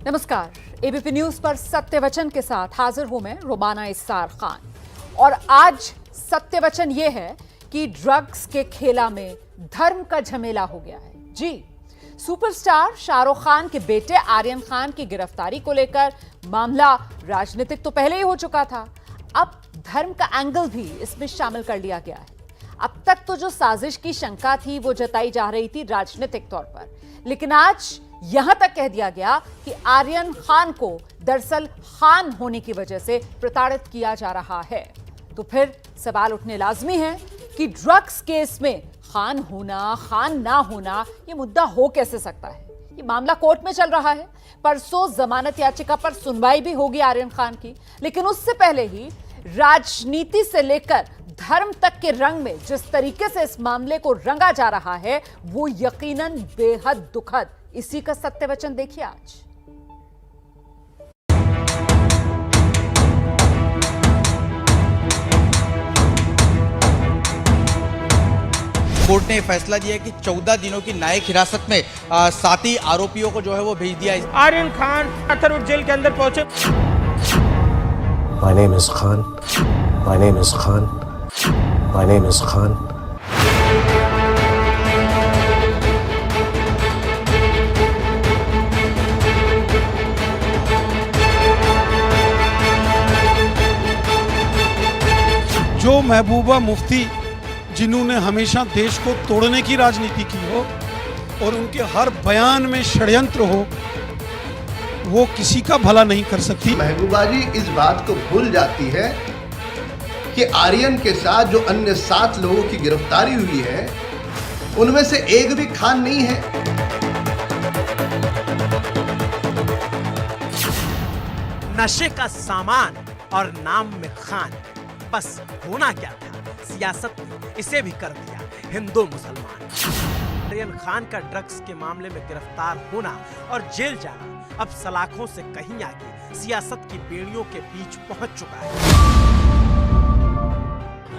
नमस्कार, ABP news पर सत्य वचन के साथ हाजिर हूं मैं रुबाना इस्सार खान। और आज सत्य वचन यह है कि ड्रग्स के खेला में धर्म का झमेला हो गया है। जी, सुपरस्टार शाहरुख खान के बेटे आर्यन खान की गिरफ्तारी को लेकर मामला राजनीतिक तो पहले ही हो चुका था, अब धर्म का एंगल भी इसमें शामिल कर लिया गया है। अब तक तो जो साजिश की शंका थी वो जताई जा रही थी राजनीतिक तौर पर, लेकिन आज यहां तक कह दिया गया कि आर्यन खान को दरअसल खान होने की वजह से प्रताड़ित किया जा रहा है। तो फिर सवाल उठने लाजमी है कि ड्रग्स केस में खान होना खान ना होना यह मुद्दा हो कैसे सकता है। ये मामला कोर्ट में चल रहा है, परसों जमानत याचिका पर सुनवाई भी होगी आर्यन खान की, लेकिन उससे पहले ही राजनीति से लेकर धर्म तक के रंग में जिस तरीके से इस मामले को रंगा जा रहा है वो यकीनन बेहद दुखद। इसी का सत्य वचन देखिए आज। कोर्ट ने फैसला दिया कि 14 दिनों की न्यायिक हिरासत में 7 ही आरोपियों को जो है वो भेज दिया। आर्यन खान अथर्व जेल के अंदर पहुंचे। My name is Khan. My name is Khan. My name is Khan. जो महबूबा मुफ्ती जिन्होंने हमेशा देश को तोड़ने की राजनीति की हो और उनके हर बयान में षड्यंत्र हो, वो किसी का भला नहीं कर सकती। महबूबा जी इस बात को भूल जाती है कि आर्यन के साथ जो अन्य 7 लोगों की गिरफ्तारी हुई है उनमें से एक भी खान नहीं है। नशे का सामान और नाम में खान, बस होना क्या था, सियासत ने इसे भी कर दिया हिंदू मुसलमान। आर्यन खान का ड्रग्स के मामले में गिरफ्तार होना और जेल जाना अब सलाखों से कहीं आगे सियासत की बेड़ियों के बीच पहुंच चुका है।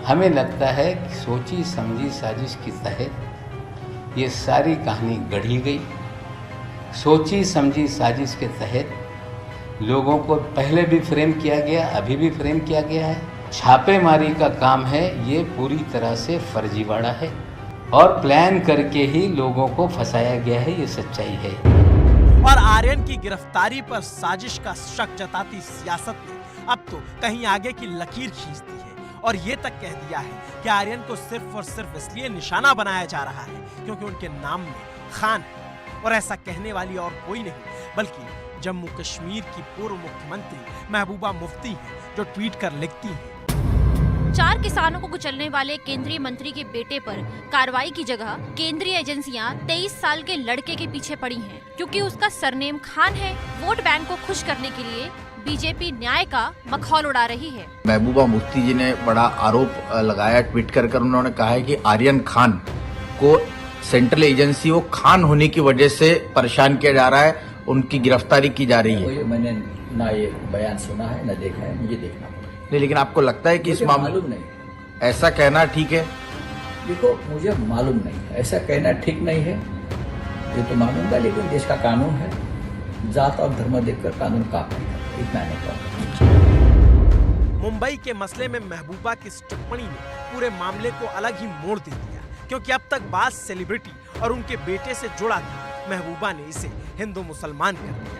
हमें लगता है कि सोची समझी साजिश के तहत ये सारी कहानी गढ़ी गई। सोची समझी साजिश के तहत लोगों को पहले भी फ्रेम किया गया, अभी भी फ्रेम किया गया है। छापेमारी का काम है, ये पूरी तरह से फर्जीवाड़ा है और प्लान करके ही लोगों को फंसाया गया है, ये सच्चाई है। और आर्यन की गिरफ्तारी पर साजिश का शक जताती सियासत ने अब तो कहीं आगे की लकीर खींच दी है और ये तक कह दिया है कि आर्यन को सिर्फ और सिर्फ इसलिए निशाना बनाया जा रहा है क्योंकि उनके नाम में खान है। और ऐसा कहने वाली और कोई नहीं बल्कि जम्मू कश्मीर की पूर्व मुख्यमंत्री महबूबा मुफ्ती हैं, जो ट्वीट कर लिखती हैं, 4 किसानों को कुचलने वाले केंद्रीय मंत्री के बेटे पर कार्रवाई की जगह केंद्रीय एजेंसियां 23 साल के लड़के के पीछे पड़ी हैं, क्योंकि उसका सरनेम खान है। वोट बैंक को खुश करने के लिए बीजेपी न्याय का मखौल उड़ा रही है। महबूबा मुफ्ती जी ने बड़ा आरोप लगाया, ट्वीट कर उन्होंने कहा है कि आर्यन खान को सेंट्रल एजेंसी वो खान होने की वजह से परेशान किया जा रहा है, उनकी गिरफ्तारी की जा रही है। मैंने ना ये बयान सुना है ना देखा है, मुझे देखना पड़ा। नहीं, लेकिन आपको लगता है कि इस मामले मालूम नहीं, ऐसा कहना ठीक है? देखो मुझे मालूम नहीं, ऐसा कहना ठीक नहीं है, ये तो मालूम है, लेकिन देश का कानून है, जात और धर्म देखकर कानून काम नहीं करता, इतना नहीं कहता। मुंबई के मसले में महबूबा की इस टिप्पणी ने पूरे मामले को अलग ही मोड़ दे दिया, क्योंकि अब तक बात सेलिब्रिटी और उनके बेटे से जुड़ा था, महबूबा ने इसे हिंदू मुसलमान कर दिया।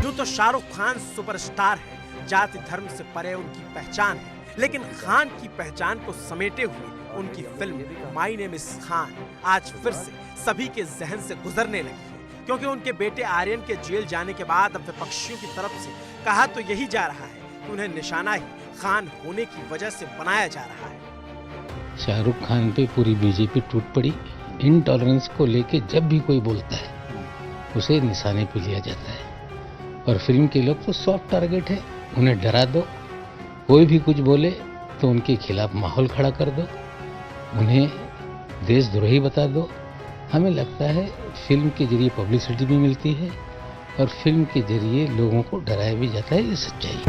यूं तो शाहरुख खान सुपरस्टार है, जाति धर्म से परे उनकी पहचान है, लेकिन खान की पहचान को समेटे हुए उनकी film my name is Khan आज फिर से सभी के जहन से गुजरने लगी है, क्योंकि उनके बेटे आर्यन के जेल जाने के बाद अब विपक्षियों की तरफ से कहा तो यही जा रहा है कि उन्हें निशाना ही खान होने की वजह से बनाया जा रहा है। शाहरुख खान पे पूरी बीजेपी टूट पड़ी। इनटॉलरेंस को लेके जब भी कोई बोलता है उसे निशाने पे लिया जाता है और फिल्म के लोग तो सॉफ्ट टारगेट है, उन्हें डरा दो, कोई भी कुछ बोले तो उनके खिलाफ माहौल खड़ा कर दो, उन्हें देशद्रोही बता दो। हमें लगता है फिल्म के जरिए पब्लिसिटी भी मिलती है और फिल्म के जरिए लोगों को डराया भी जाता है, ये सच्चाई।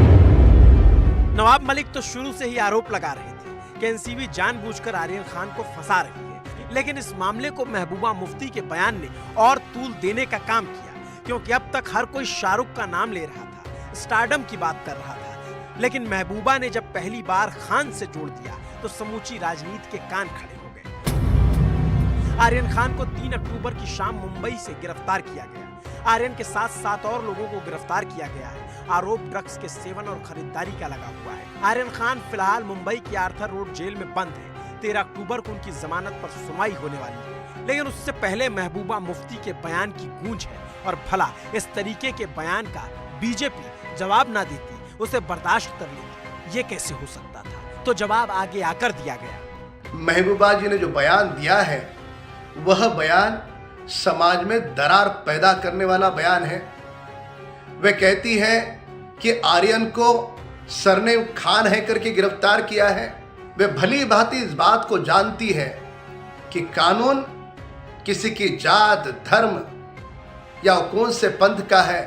नवाब मलिक तो शुरू से ही आरोप लगा रहे थे कि एनसीबी जानबूझकर आर्यन खान को फंसा रही है, लेकिन इस मामले को महबूबा मुफ्ती के बयान ने और तूल देने का काम किया, क्योंकि अब तक हर कोई शाहरुख का नाम ले रहा था, स्टारडम की बात कर रहा था, लेकिन महबूबा ने जब पहली बार खान से जोड़ दिया तो समूची राजनीति के कान खड़े हो गए। आर्यन खान को 3 अक्टूबर की शाम मुंबई से गिरफ्तार किया गया। आर्यन के साथ 7 और लोगों को गिरफ्तार किया गया है। आरोप ड्रग्स के सेवन और खरीदारी का लगा हुआ है। आर्यन खान फिलहाल मुंबई की आर्थर रोड जेल में बंद है। 13 अक्टूबर को उनकी जमानत पर सुनवाई होने वाली है, लेकिन उससे पहले महबूबा मुफ्ती के बयान की गूंज है और भला इस तरीके के बयान का बीजेपी जवाब ना देती, उसे बर्दाश्त कर लेती, ये कैसे हो सकता था? तो जवाब आगे आकर दिया गया। महबूबा जी ने जो बयान दिया है वह बयान समाज में दरार पैदा करने वाला बयान है। वह कहती है कि आर्यन को सरनेम खान है करके गिरफ्तार किया है। वह भली भांति इस बात को जानती है कि कानून किसी की जात, धर्म या कौन से पंथ का है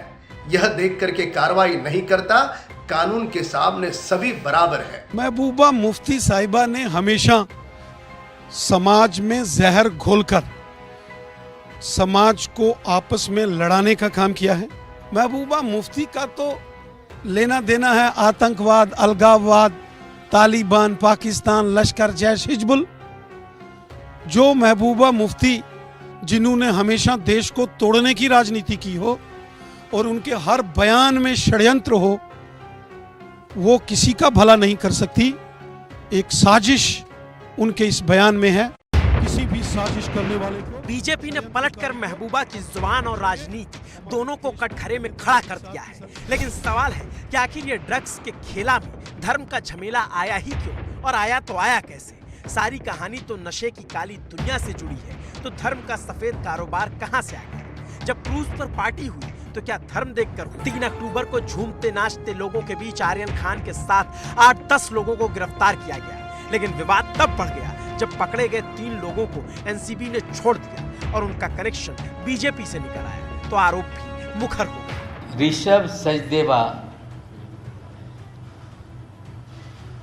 यह देख करके कार्रवाई नहीं करता। कानून के सामने सभी बराबर है। महबूबा मुफ्ती साहिबा ने हमेशा समाज में जहर घोलकर समाज को आपस में लड़ाने का काम किया है। महबूबा मुफ्ती का तो लेना देना है आतंकवाद, अलगाववाद, तालिबान, पाकिस्तान, लश्कर, जैश, हिजबुल। जो महबूबा मुफ्ती जिन्होंने हमेशा देश को तोड़ने की राजनीति की हो और उनके हर बयान में षड्यंत्र हो, वो किसी का भला नहीं कर सकती। एक साजिश उनके इस बयान में है। किसी भी साजिश करने वाले को बीजेपी ने पलटकर महबूबा की जुबान और राजनीति दोनों को कटघरे में खड़ा कर दिया है। लेकिन सवाल है कि आखिर ये ड्रग्स के खेला में धर्म का झमेला आया ही क्यों, और आया तो आया कैसे? सारी कहानी तो नशे की काली दुनिया से जुड़ी है, तो धर्म का सफेद कारोबार कहां से आ गया? जब क्रूज पर पार्टी हुई तो क्या धर्म देखकर हुई? 3 अक्टूबर को झूमते नाचते लोगों के बीच आर्यन खान के साथ 8-10 लोगों को गिरफ्तार किया गया, लेकिन विवाद तब बढ़ गया जब पकड़े गए 3 लोगों को एनसीबी ने छोड़ दिया और उनका कनेक्शन बीजेपी से निकल आया, तो आरोप भी मुखर हो गया। ऋषभ सचदेवा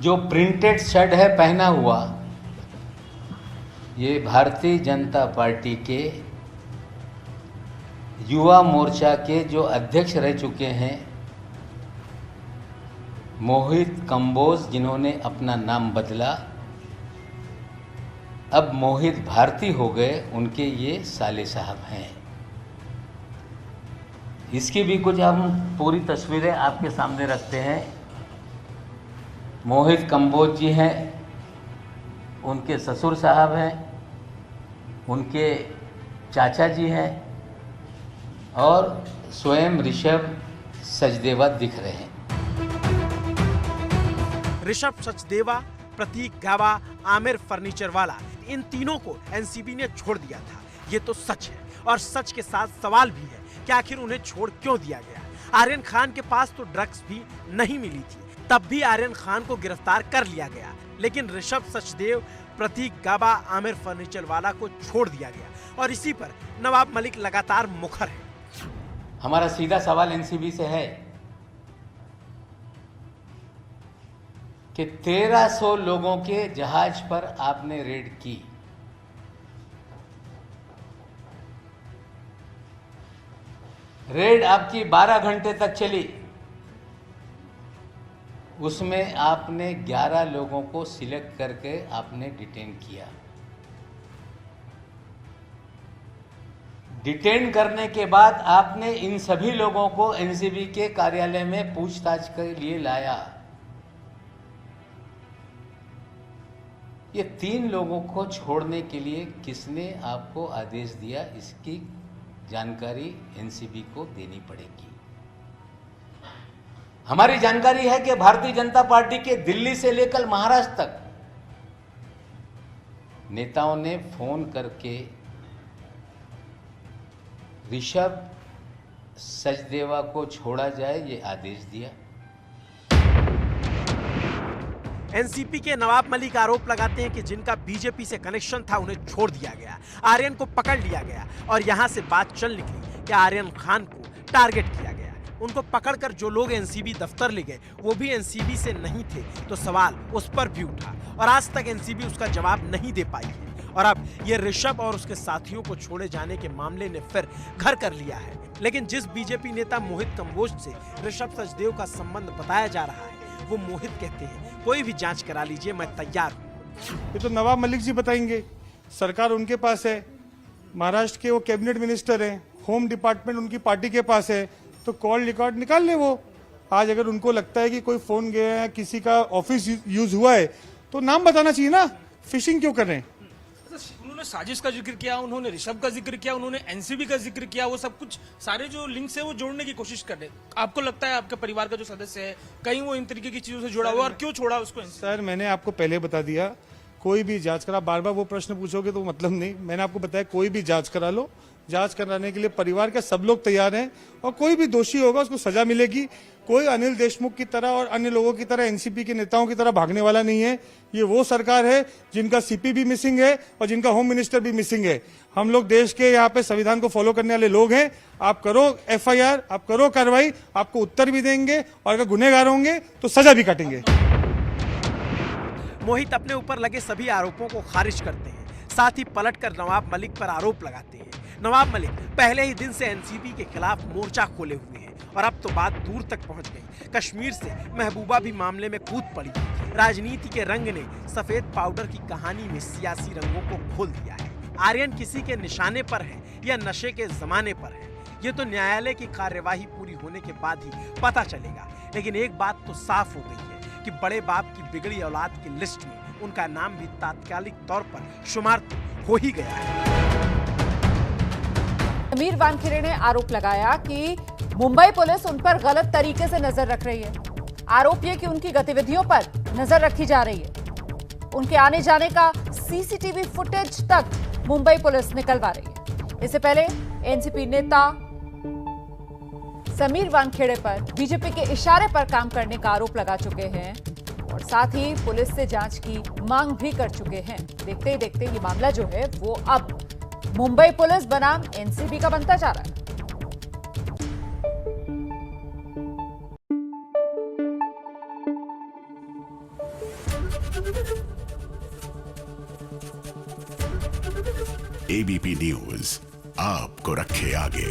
जो प्रिंटेड शर्ट है पहना हुआ, ये भारतीय जनता पार्टी के युवा मोर्चा के जो अध्यक्ष रह चुके हैं मोहित कंबोज, जिन्होंने अपना नाम बदला, अब मोहित भारती हो गए, उनके ये साले साहब हैं। इसकी भी कुछ हम पूरी तस्वीरें आपके सामने रखते हैं। मोहित कंबोज जी हैं, उनके ससुर साहब हैं, उनके चाचा जी हैं और स्वयं ऋषभ सचदेवा दिख रहे हैं। ऋषभ सचदेवा, प्रतीक गावा, आमिर फर्नीचर वाला, इन तीनों को एनसीबी ने छोड़ दिया था। ये तो सच है, और सच के साथ सवाल भी है कि आखिर उन्हें छोड़ क्यों दिया गया? आर्यन खान के पास तो ड्रग्स भी नहीं मिली थी, तब भी आर्यन खान को गिरफ्तार कर लिया गया, लेकिन ऋषभ सचदेव, प्रतीक गाबा, आमिर फर्नीचर वाला को छोड़ दिया गया। और इसी पर नवाब मलिक लगातार मुखर है। हमारा सीधा सवाल एनसीबी से है कि 1300 लोगों के जहाज पर आपने रेड की, रेड आपकी 12 घंटे तक चली, उसमें आपने 11 लोगों को सिलेक्ट करके आपने डिटेन किया। डिटेन करने के बाद आपने इन सभी लोगों को एनसीबी के कार्यालय में पूछताछ के लिए लाया। ये 3 लोगों को छोड़ने के लिए किसने आपको आदेश दिया, इसकी जानकारी एनसीबी को देनी पड़ेगी। हमारी जानकारी है कि भारतीय जनता पार्टी के दिल्ली से लेकर महाराष्ट्र तक नेताओं ने फोन करके ऋषभ सचदेवा को छोड़ा जाए, ये आदेश दिया। एनसीपी के नवाब मलिक आरोप लगाते हैं कि जिनका बीजेपी से कनेक्शन था उन्हें छोड़ दिया गया, आर्यन को पकड़ लिया गया और यहां से बात चल निकली कि आर्यन खान को टारगेट किया गया। उनको पकड़कर जो लोग एनसीबी दफ्तर ले गए वो भी एनसीबी से नहीं थे, तो सवाल उस पर भी उठा और आज तक एनसीबी उसका जवाब नहीं दे पाई है। और अब ये ऋषभ और उसके साथियों को छोड़े जाने के मामले ने फिर घर कर लिया है। लेकिन जिस बीजेपी नेता मोहित कंबोज से ऋषभ सचदेव का संबंध बताया जा रहा है, वो मोहित कहते हैं कोई भी जांच करा लीजिए, मैं तैयार हूँ। ये तो नवाब मलिक जी बताएंगे, सरकार उनके पास है, महाराष्ट्र के वो कैबिनेट मिनिस्टर हैं, होम डिपार्टमेंट उनकी पार्टी के पास है, तो कॉल रिकॉर्ड निकाल ले वो। आज अगर उनको लगता है कि कोई फोन गया है, किसी का ऑफिस यूज हुआ है, तो नाम बताना चाहिए ना, फिशिंग क्यों कर रहे हैं? उन्होंने साजिश का जिक्र किया, उन्होंने ऋषभ का जिक्र किया, उन्होंने एनसीबी का जिक्र किया, वो सब कुछ सारे जो लिंक्स है वो जोड़ने की कोशिश कर रहे हैं। आपको लगता है आपके परिवार का जो सदस्य है कहीं वो इन तरीके की चीजों से जुड़ा हुआ, और क्यों छोड़ा उसको? सर मैंने आपको पहले बता दिया, कोई भी जांच करा, बार बार वो प्रश्न पूछोगे तो मतलब नहीं। मैंने आपको बताया कोई भी जांच करा लो, जांच कराने के लिए परिवार के सब लोग तैयार हैं, और कोई भी दोषी होगा उसको सजा मिलेगी। कोई अनिल देशमुख की तरह और अन्य लोगों की तरह, एनसीपी के नेताओं की तरह भागने वाला नहीं है। ये वो सरकार है जिनका सीपी भी मिसिंग है और जिनका होम मिनिस्टर भी मिसिंग है। हम लोग देश के यहाँ पे संविधान को फॉलो करने वाले लोग हैं। आप करो एफआईआर, आप करो कार्रवाई, आपको उत्तर भी देंगे, और अगर गुनहगार होंगे तो सजा भी काटेंगे। मोहित अपने ऊपर लगे सभी आरोपों को खारिज करते हैं, साथ ही पलटकर नवाब मलिक पर आरोप लगाते हैं। नवाब मलिक पहले ही दिन से एनसीबी के खिलाफ मोर्चा खोले हुए हैं, और अब तो बात दूर तक पहुंच गई। कश्मीर से महबूबा भी मामले में कूद पड़ी। राजनीति के रंग ने सफेद पाउडर की कहानी में सियासी रंगों को खोल दिया है। आर्यन किसी के निशाने पर है या नशे के जमाने पर है, ये तो न्यायालय की कार्यवाही पूरी होने के बाद ही पता चलेगा। लेकिन एक बात तो साफ हो गई है कि बड़े बाप की बिगड़ी औलाद की लिस्ट में उनका नाम भी तात्कालिक तौर पर शुमार हो ही गया है। समीर वानखेड़े ने आरोप लगाया कि मुंबई पुलिस उन पर गलत तरीके से नजर रख रही है। आरोप ये कि उनकी गतिविधियों पर नजर रखी जा रही है। उनके आने जाने का सीसीटीवी फुटेज तक मुंबई पुलिस निकलवा रही है। इससे पहले एनसीपी नेता समीर वानखेड़े पर बीजेपी के इशारे पर काम करने का आरोप लगा चुके हैं, और साथ ही पुलिस से जांच की मांग भी कर चुके हैं। देखते ही देखते ये मामला जो है वो अब मुंबई पुलिस बनाम एनसीबी का बनता जा रहा है। एबीपी न्यूज आपको रखे आगे।